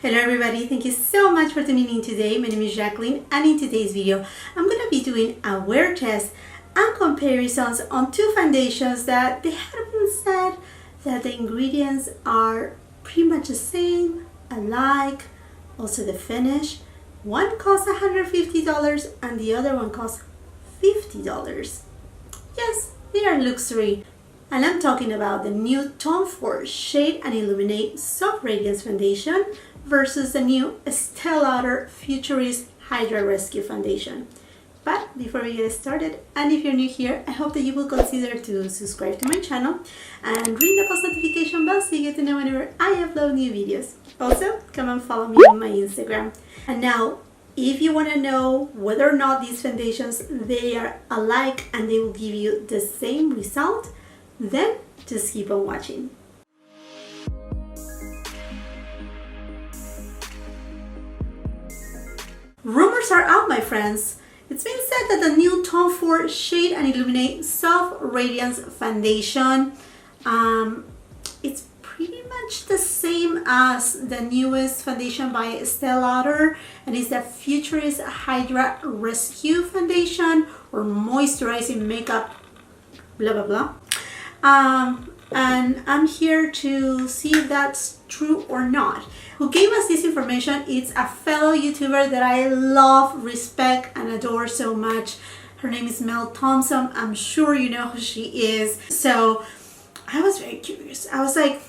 Hello everybody, thank you so much for tuning in today. My name is Jacqueline and in today's video I'm going to be doing a wear test and comparisons on two foundations that they have been said that the ingredients are pretty much the same, alike, also the finish. One costs $150 and the other one costs $50. Yes, they are luxury. And I'm talking about the new Tom Ford Shade and Illuminate Soft Radiance Foundation versus the new ESTEE LAUDER FUTURIST HYDRA Rescue Foundation. But before we get started, and if you're new here, I hope that you will consider to subscribe to my channel and ring the post notification bell so you get to know whenever I upload new videos. Also, come and follow me on my Instagram. And now, if you want to know whether or not these foundations, they are alike and they will give you the same result, then just keep on watching. Rumors are out, my friends. It's been said that the new Tom Ford Shade and Illuminate Soft Radiance Foundation, it's pretty much the same as the newest foundation by ESTEE LAUDER, and it's the Futurist HYDRA Rescue Foundation or Moisturizing Makeup blah blah blah. And I'm here to see if that's true or not. Who gave us this information? It's a fellow YouTuber that I love, respect, and adore so much. Her name is Mel Thompson. I'm sure you know who she is. So I was very curious. I was like,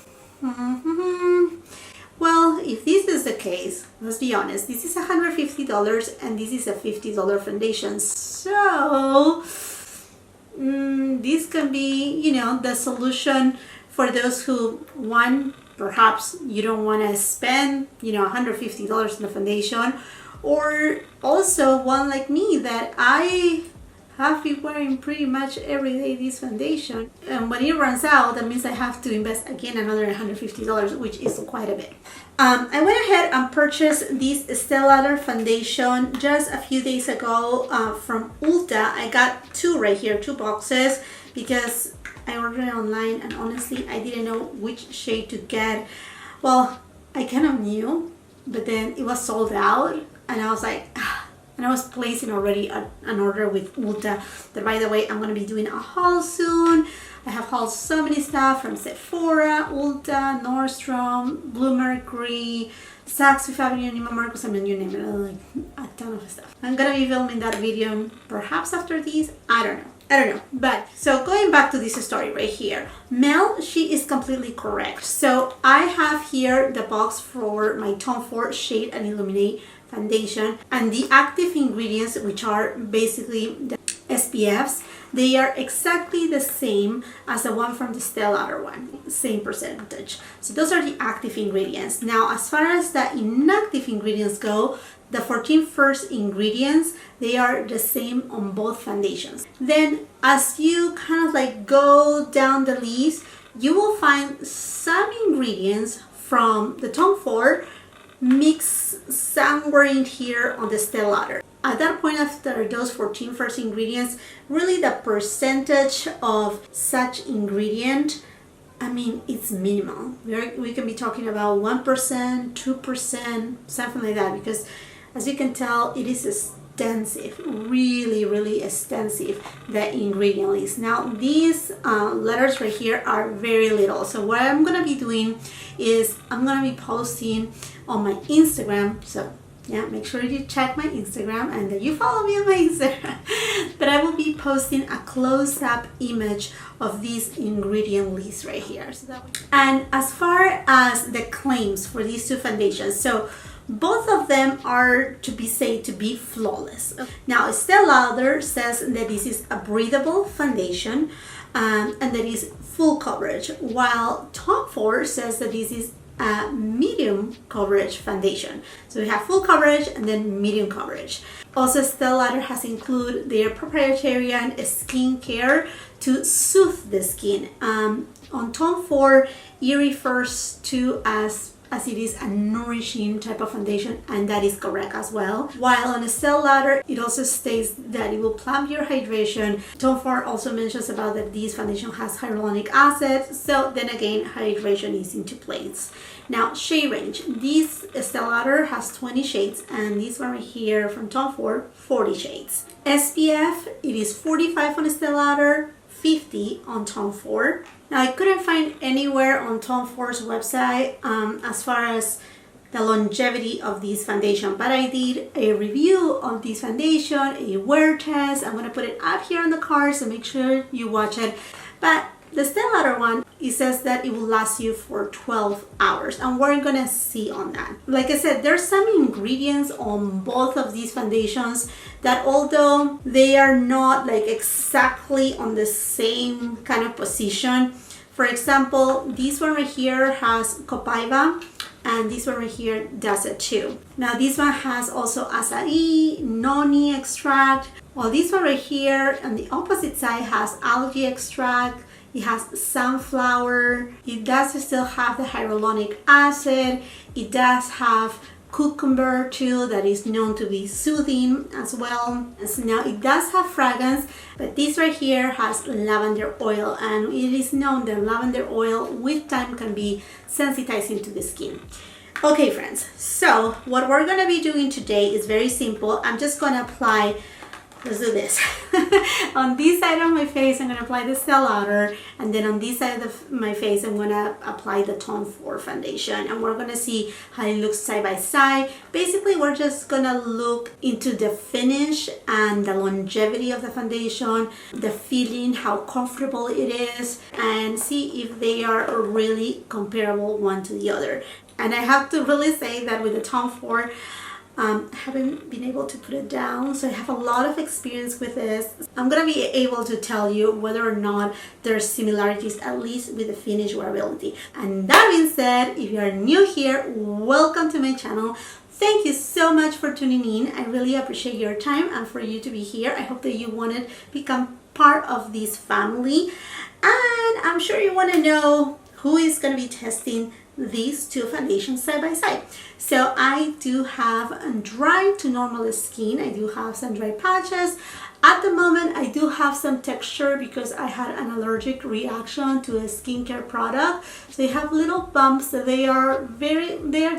well, if this is the case, let's be honest, this is $150 and this is a $50 foundation. So this can be, you know, the solution for those who, one, perhaps you don't want to spend, you know, $150 in the foundation, or also one like me that I have been wearing pretty much every day this foundation, and when it runs out, that means I have to invest again another $150, which is quite a bit. I went ahead and purchased this ESTEE LAUDER foundation just a few days ago from Ulta. I got two right here, two boxes, because I ordered it online and honestly I didn't know which shade to get. Well, I kind of knew, but then it was sold out and I was like, and I was placing already an order with Ulta that, by the way, I'm going to be doing a haul soon. I have hauled so many stuff from Sephora, Ulta, Nordstrom, Blue Mercury, Saks Fifth Avenue, Neiman Marcus, I mean, you name it, like a ton of stuff. I'm going to be filming that video perhaps after this, I don't know. But so going back to this story right here, Mel, she is completely correct. So I have here the box for my Tom Ford Shade and Illuminate foundation, and the active ingredients, which are basically the SPFs, they are exactly the same as the one from the ESTEE LAUDER one, same percentage. So those are the active ingredients. Now, as far as the inactive ingredients go, the 14 first ingredients, they are the same on both foundations. Then as you kind of like go down the list, you will find some ingredients from the Tom Ford mixed somewhere in here on the ESTEE LAUDER. At that point, after those 14 first ingredients, really the percentage of such ingredient, I mean, it's minimal. We can be talking about 1%, 2%, something like that, because as you can tell, it is extensive, really extensive, the ingredient list. Now, these letters right here are very little. So what I'm going to be doing is I'm going to be posting on my Instagram. So yeah, make sure you check my Instagram and that you follow me on my Instagram. But I will be posting a close-up image of this ingredient list right here. So and as far as the claims for these two foundations, so both of them are to be said to be flawless. Now, ESTEE LAUDER says that this is a breathable foundation and that is full coverage, while Tom Ford says that this is a medium coverage foundation. So we have full coverage and then medium coverage. Also, ESTEE LAUDER has included their proprietary skincare to soothe the skin. On Tom Ford, it refers to as as it is a nourishing type of foundation, and that is correct as well. While on Estee Lauder, it also states that it will plump your hydration. Tom Ford also mentions about that this foundation has hyaluronic acid, so then again, hydration is into place. Now, shade range. This Estee Lauder has 20 shades, and this one right here from Tom Ford, 40 shades. SPF, it is 45 on Estee Lauder, 50 on Tom Ford. Now, I couldn't find anywhere on Tom Ford's website as far as the longevity of this foundation, but I did a review of this foundation, a wear test. I'm going to put it up here on the card, so make sure you watch it. But the Estee Lauder one, it says that it will last you for 12 hours, and we're gonna see on that. Like I said, there's some ingredients on both of these foundations that, although they are not like exactly on the same kind of position, for example, this one right here has copaiba, and this one right here does it too. Now this one has also acai, noni extract, while this one right here on the opposite side has algae extract. It has sunflower. It does still have the hyaluronic acid. It does have cucumber too, that is known to be soothing as well. So now it does have fragrance, but this right here has lavender oil, and it is known that lavender oil with time can be sensitizing to the skin. Okay friends, so what we're gonna be doing today is very simple. I'm just gonna apply, let's do this. On this side of my face, I'm going to apply the Estee Lauder, and then on this side of my face, I'm going to apply the Tom Ford foundation, and we're going to see how it looks side by side. Basically, we're just going to look into the finish and the longevity of the foundation, the feeling, how comfortable it is, and see if they are really comparable one to the other. And I have to really say that with the Tom Ford, I haven't been able to put it down, so I have a lot of experience with this. I'm gonna be able to tell you whether or not there's similarities, at least with the finish wearability. And that being said, if you are new here, welcome to my channel. Thank you so much for tuning in. I really appreciate your time and for you to be here. I hope that you want to become part of this family, and I'm sure you want to know who is going to be testing these two foundations side by side. So I do have dry to normal skin. I do have some dry patches. At the moment, I do have some texture because I had an allergic reaction to a skincare product. So they have little bumps. They are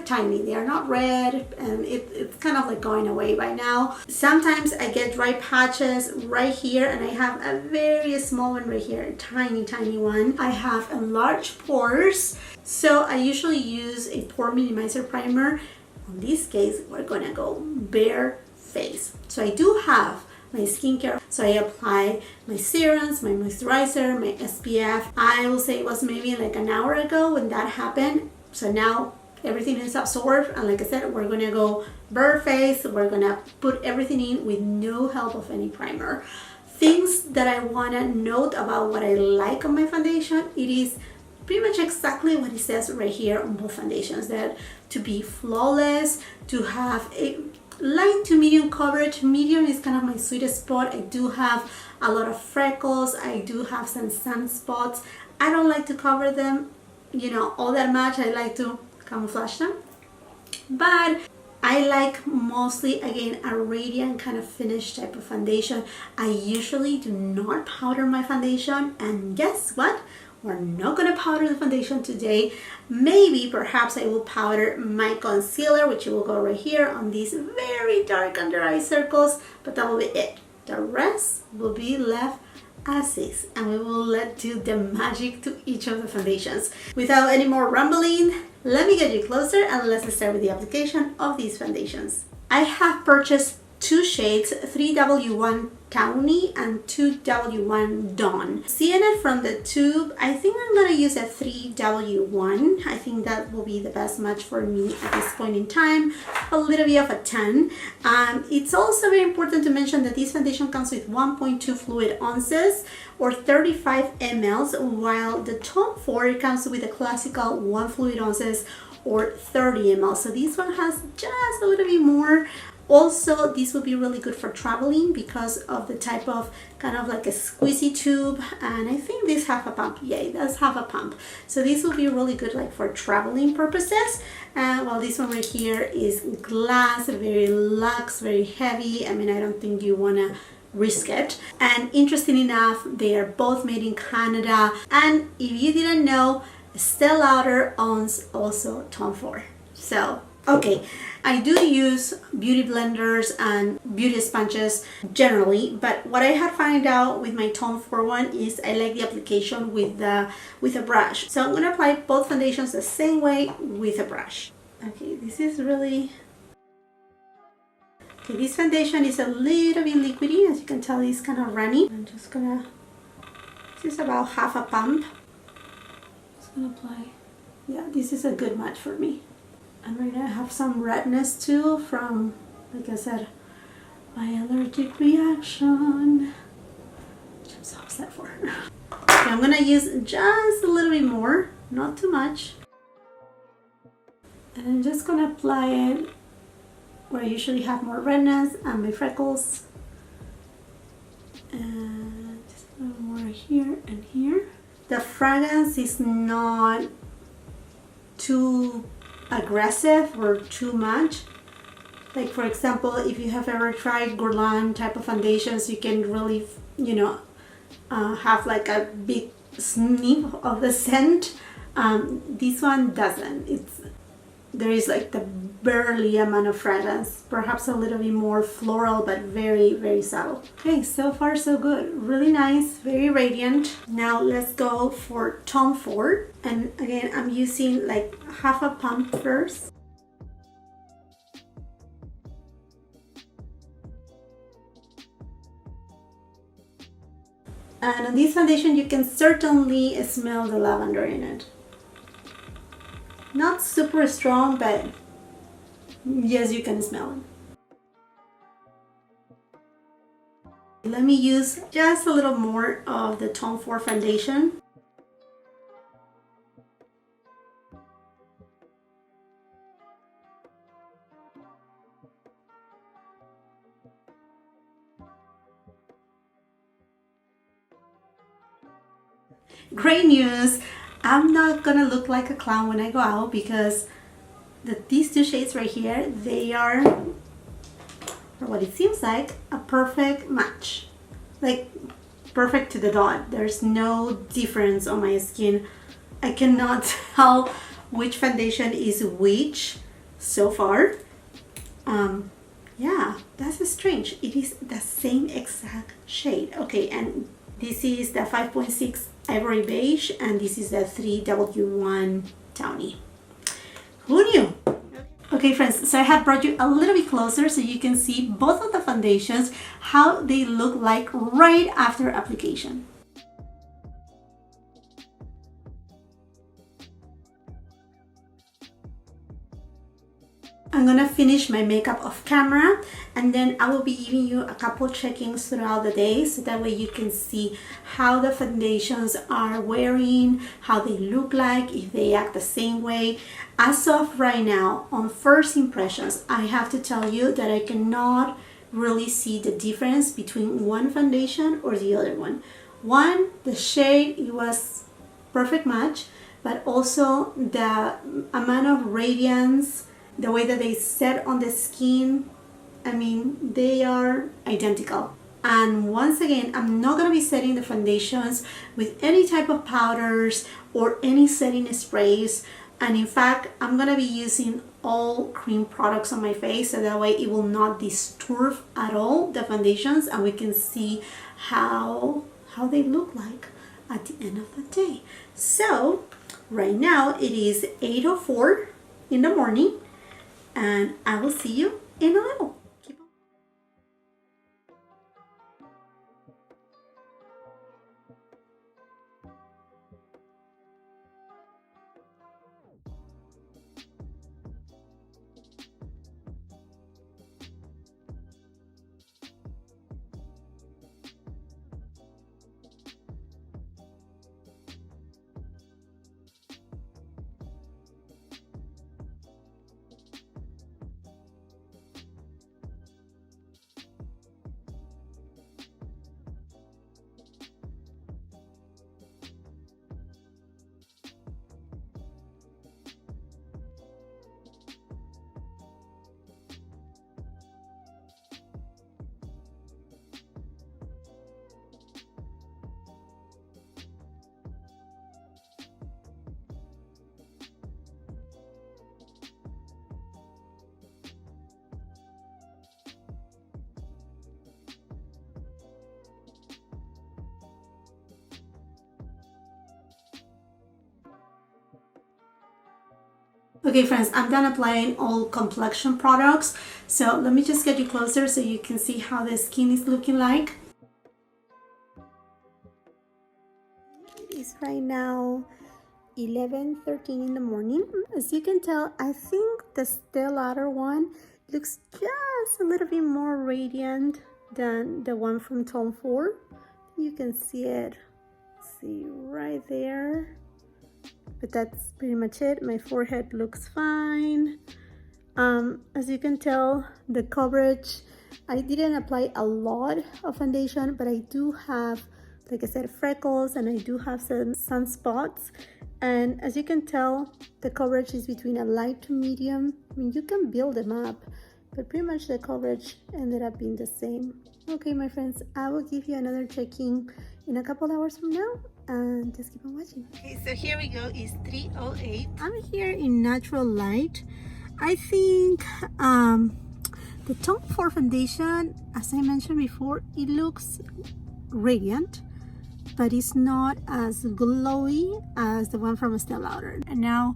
tiny. They are not red, and it's kind of like going away by now. Sometimes I get dry patches right here, and I have a very small one right here, a tiny one. I have enlarged pores, so I usually use a pore minimizer primer. In this case, we're gonna go bare face. So I do have my skincare, so I apply my serums, my moisturizer, my SPF. I will say it was maybe like an hour ago when that happened. So now everything is absorbed, and like I said, we're gonna go bare face. We're gonna put everything in with no help of any primer. Things that I wanna note about what I like on my foundation, it is pretty much exactly what it says right here on both foundations, that to be flawless, to have a light to medium coverage. Medium is kind of my sweetest spot. I do have a lot of freckles. I do have some sunspots. I don't like to cover them, you know, all that much. I like to camouflage them. But I like mostly, again, a radiant kind of finish type of foundation. I usually do not powder my foundation, and guess what? We're not going to powder the foundation today. Maybe, perhaps I will powder my concealer, which will go right here on these very dark under eye circles, but that will be it. The rest will be left as is, and we will do the magic to each of the foundations. Without any more rambling, let me get you closer and let's start with the application of these foundations. I have purchased two shades, 3W1 Tawny and 2W1 Dawn. Seeing it from the tube, I think I'm gonna use a 3W1. I think that will be the best match for me at this point in time. A little bit of a 10. It's also very important to mention that this foundation comes with 1.2 fluid ounces or 35 ml, while the Tom Ford comes with a classical 1 fluid ounces or 30 ml. So this one has just a little bit more Also, this would be really good for traveling because of the type of kind of like a squeezy tube, and I think this have a pump. Yeah, it does have a pump. So this will be really good like for traveling purposes. And while this one right here is glass, very luxe, very heavy. I mean, I don't think you wanna risk it. And interesting enough, they are both made in Canada. And if you didn't know, ESTEE Lauder owns also Tom Ford. So okay, I do use beauty blenders and beauty sponges generally, but what I had found out with my Tom Ford one is I like the application with a brush. So I'm gonna apply both foundations the same way with a brush. Okay, this is really... Okay, this foundation is a little bit liquidy, as you can tell it's kind of runny. I'm just gonna... This is about half a pump. Just gonna apply... Yeah, this is a good match for me. And right now I have some redness too from, like I said, my allergic reaction, which I'm so upset for. Okay, I'm gonna use just a little bit more, not too much. And I'm just gonna apply it where I usually have more redness and my freckles. And just a little more here and here. The fragrance is not too aggressive or too much. Like for example, if you have ever tried Guerlain type of foundations, you can really, you know, have like a big sniff of the scent. This one doesn't. There is like the barely amount of fragrance, perhaps a little bit more floral, but very, very subtle. Okay, so far so good. Really nice, very radiant. Now let's go for Tom Ford. And again, I'm using like half a pump first. And on this foundation, you can certainly smell the lavender in it. Not super strong, but yes, you can smell it. Let me use just a little more of the Tom Ford foundation. Great news! I'm not gonna look like a clown when I go out because these two shades right here, they are, for what it seems like, a perfect match. Like, perfect to the dot. There's no difference on my skin. I cannot tell which foundation is which so far. Yeah, that's strange. It is the same exact shade. Okay, and this is the 5.6 Ivory Beige, and this is the 3W1 Tawny. Who knew? Okay friends, so I have brought you a little bit closer so you can see both of the foundations, how they look like right after application. I'm gonna finish my makeup off camera, and then I will be giving you a couple check-ins throughout the day so that way you can see how the foundations are wearing, how they look like, if they act the same way. As of right now, on first impressions, I have to tell you that I cannot really see the difference between one foundation or the other one. One, the shade, it was perfect match, but also the amount of radiance, the way that they set on the skin, I mean, they are identical. And once again, I'm not going to be setting the foundations with any type of powders or any setting sprays. And in fact, I'm going to be using all cream products on my face so that way it will not disturb at all the foundations, and we can see how they look like at the end of the day. So right now it is 8:04 in the morning, and I will see you in a little. Okay friends, I'm done applying all complexion products. So let me just get you closer so you can see how the skin is looking like. It's right now 11:13 in the morning. As you can tell, I think the Estee Lauder one looks just a little bit more radiant than the one from Tom Ford. You can see it, see right there. But that's pretty much it. My forehead looks fine. As you can tell, the coverage, I didn't apply a lot of foundation, but I do have, like I said, freckles, and I do have some sunspots. And as you can tell, the coverage is between a light to medium. I mean, you can build them up, but pretty much the coverage ended up being the same. Okay, my friends, I will give you another check-in in a couple hours from now, and just keep on watching. Okay, so here we go. It's 3:08. I'm here in natural light. I think the Tom Ford foundation, as I mentioned before, it looks radiant, but it's not as glowy as the one from Estee Lauder. And now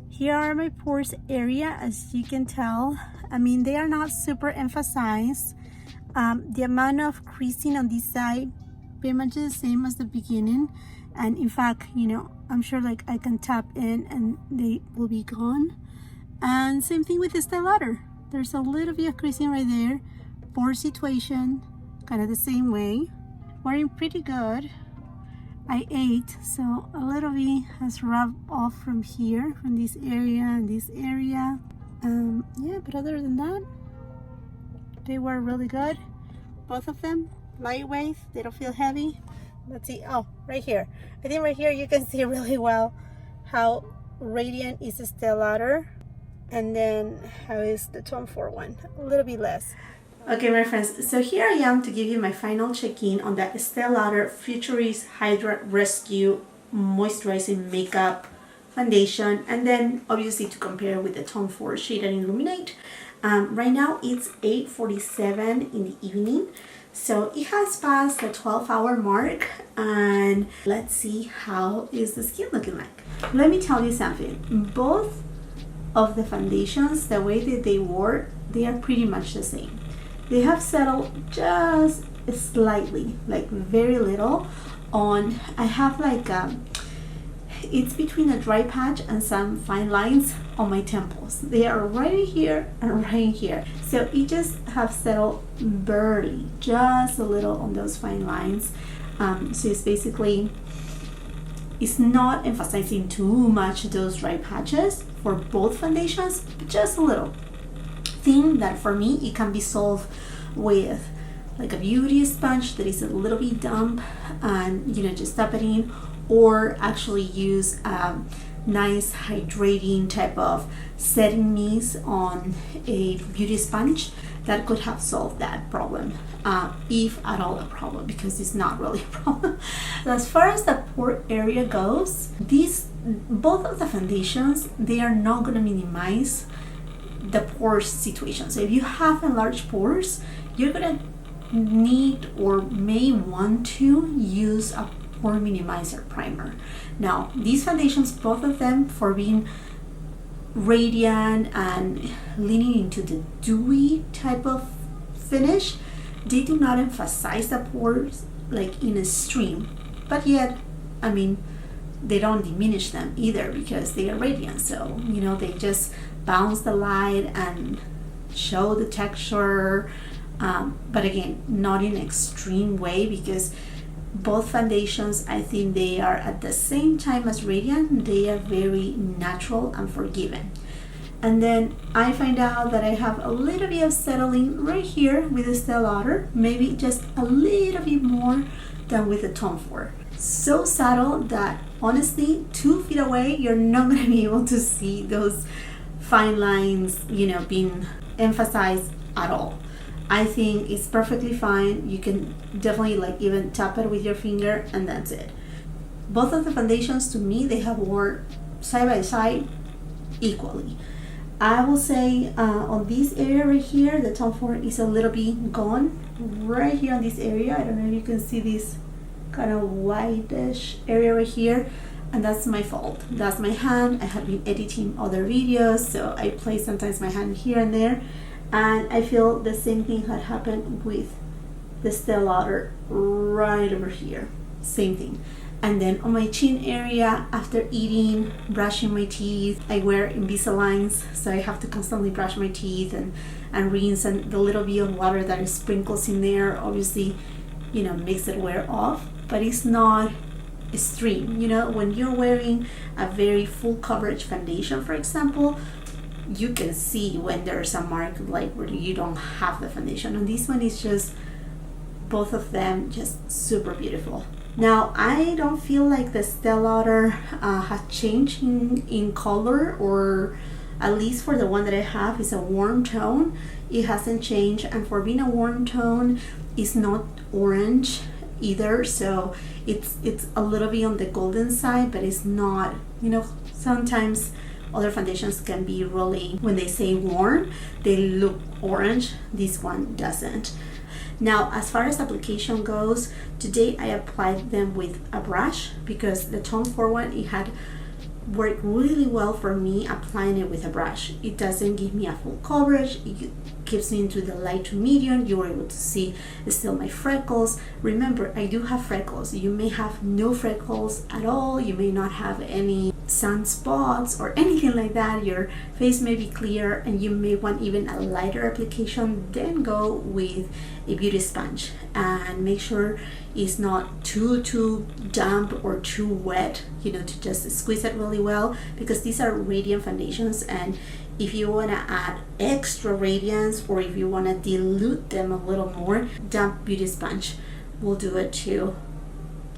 here are my pores area. As you can tell, I mean, they are not super emphasized. The amount of creasing on this side pretty much the same as the beginning, and in fact, you know, I'm sure like I can tap in and they will be gone. And same thing with Estee Lauder. There's a little bit of creasing right there. Pore situation kind of the same way. Wearing pretty good. I ate, so a little bit has rubbed off from here, from this area and this area. Yeah, but other than that, they were really good. Both of them lightweight, they don't feel heavy. Let's see, oh, right here. I think right here you can see really well how radiant is Estee Lauder, and then how is the Tom Ford one, a little bit less. Okay, my friends, so here I am to give you my final check-in on the Estee Lauder Futurist Hydra Rescue Moisturizing Makeup Foundation, and then obviously to compare with the Tom Ford Shade and Illuminate. Right now it's 8:47 in the evening, so it has passed the 12-hour mark, and let's see how is the skin looking like. Let me tell you something, both of the foundations, the way that they work, they are pretty much the same. They have settled just slightly, like very little on, I have like it's between a dry patch and some fine lines on my temples. They are right in here and right in here. So it just have settled barely, just a little on those fine lines. So it's basically, it's not emphasizing too much those dry patches for both foundations, but just a little. Thing that for me, it can be solved with like a beauty sponge that is a little bit damp, and you know, just tap it in, or actually use a nice hydrating type of setting mist on a beauty sponge. That could have solved that problem, if at all a problem, because it's not really a problem. So as far as the pore area goes, both of the foundations, they are not going to minimize the pore situation. So if you have enlarged pores, you're going to need or may want to use a pore minimizer primer. Now these foundations, both of them, for being radiant and leaning into the dewy type of finish, they do not emphasize the pores like in a stream, but yet, I mean, they don't diminish them either because they are radiant. So you know, they just bounce the light and show the texture, but again, not in an extreme way, because both foundations, I think they are at the same time as radiant. They are very natural and forgiving. And then I find out that I have a little bit of settling right here with the Estee Lauder, maybe just a little bit more than with the Tom Ford. So subtle that honestly 2 feet away you're not going to be able to see those fine lines, you know, being emphasized at all. I think it's perfectly fine. You can definitely like even tap it with your finger and that's it. Both of the foundations, to me, they have worn side by side equally. I will say on this area right here, the Tom Ford is a little bit gone. Right here on this area, I don't know if you can see this kind of whitish area right here. and that's my fault. That's my hand. I have been editing other videos, so I place sometimes my hand here and there, and I feel the same thing had happened with the Estee Lauder right over here. Same thing. And then on my chin area, after eating, brushing my teeth, I wear Invisaligns, so I have to constantly brush my teeth and rinse, and the little bit of water that is sprinkles in there obviously, you know, makes it wear off, but it's not extreme. You know, when you're wearing a very full coverage foundation, for example, you can see when there's a mark like where you don't have the foundation. And this one is just, both of them just super beautiful. Now, I don't feel like the Estee Lauder has changed in color, or at least for the one that I have is a warm tone. It hasn't changed, and for being a warm tone, it's not orange either, so it's a little bit on the golden side, but it's not, you know, sometimes other foundations can be really, when they say warm, they look orange. This one doesn't. Now, as far as application goes, today I applied them with a brush because the Tone 4 one, it had worked really well for me applying it with a brush. It doesn't give me a full coverage. It gives me into the light to medium. You're able to see still my freckles. Remember, I do have freckles. You may have no freckles at all. You may not have any sunspots or anything like that. Your face may be clear, and you may want even a lighter application. Then go with a beauty sponge and make sure it's not too damp or too wet, you know, to just squeeze it really well, because these are radiant foundations, and if you want to add extra radiance, or if you want to dilute them a little more, damp beauty sponge will do it too.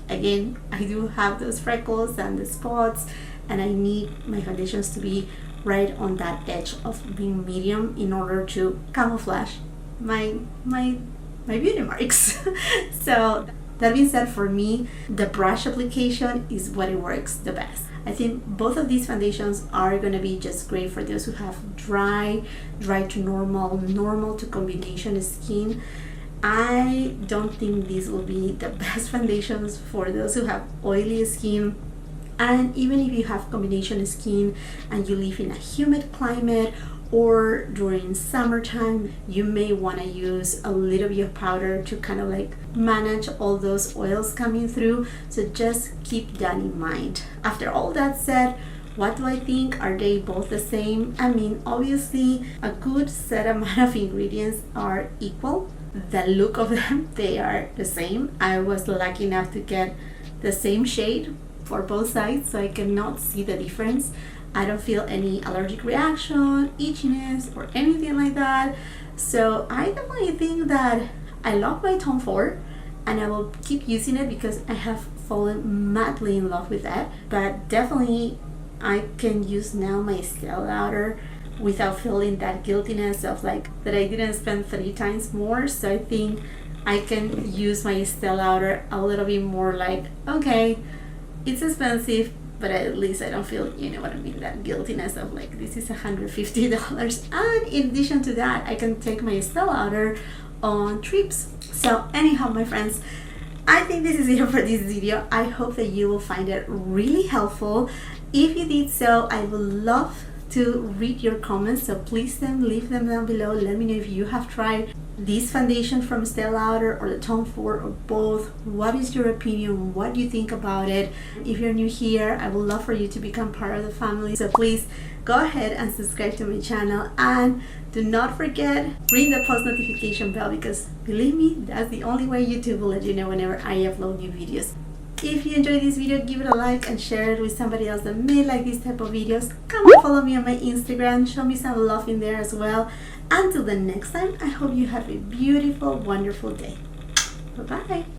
Again, I do have those freckles and the spots, and I need my foundations to be right on that edge of being medium in order to camouflage my beauty marks. So that being said, for me, the brush application is what it works the best. I think both of these foundations are going to be just great for those who have dry to normal to combination skin. I don't think these will be the best foundations for those who have oily skin. And even if you have combination skin and you live in a humid climate, or during summertime, you may want to use a little bit of powder to kind of like manage all those oils coming through. So just keep that in mind. After all that said, what do I think? Are they both the same? I mean, obviously a good set amount of ingredients are equal. The look of them, they are the same. I was lucky enough to get the same shade for both sides, so I cannot see the difference. I don't feel any allergic reaction, itchiness, or anything like that. So I definitely think that I love my Tone 4, and I will keep using it because I have fallen madly in love with that. But definitely I can use now my Estee Lauder without feeling that guiltiness of like that I didn't spend 3 times more. So I think I can use my Estee Lauder a little bit more like, okay, it's expensive, but at least I don't feel, you know what I mean, that guiltiness of like, this is $150. And in addition to that, I can take my Estee Lauder on trips. So anyhow, my friends, I think this is it for this video. I hope that you will find it really helpful. If you did so, I would love to read your comments, so please leave them down below. Let me know if you have tried this foundation from Estee Lauder or the Tone 4 or both. What is your opinion? What do you think about it? If you're new here, I would love for you to become part of the family, so please go ahead and subscribe to my channel, and do not forget, ring the post notification bell, because believe me, that's the only way YouTube will let you know whenever I upload new videos. If you enjoyed this video, give it a like and share it with somebody else that may like this type of videos. Come and follow me on my Instagram. Show me some love in there as well. Until the next time, I hope you have a beautiful, wonderful day. Bye-bye.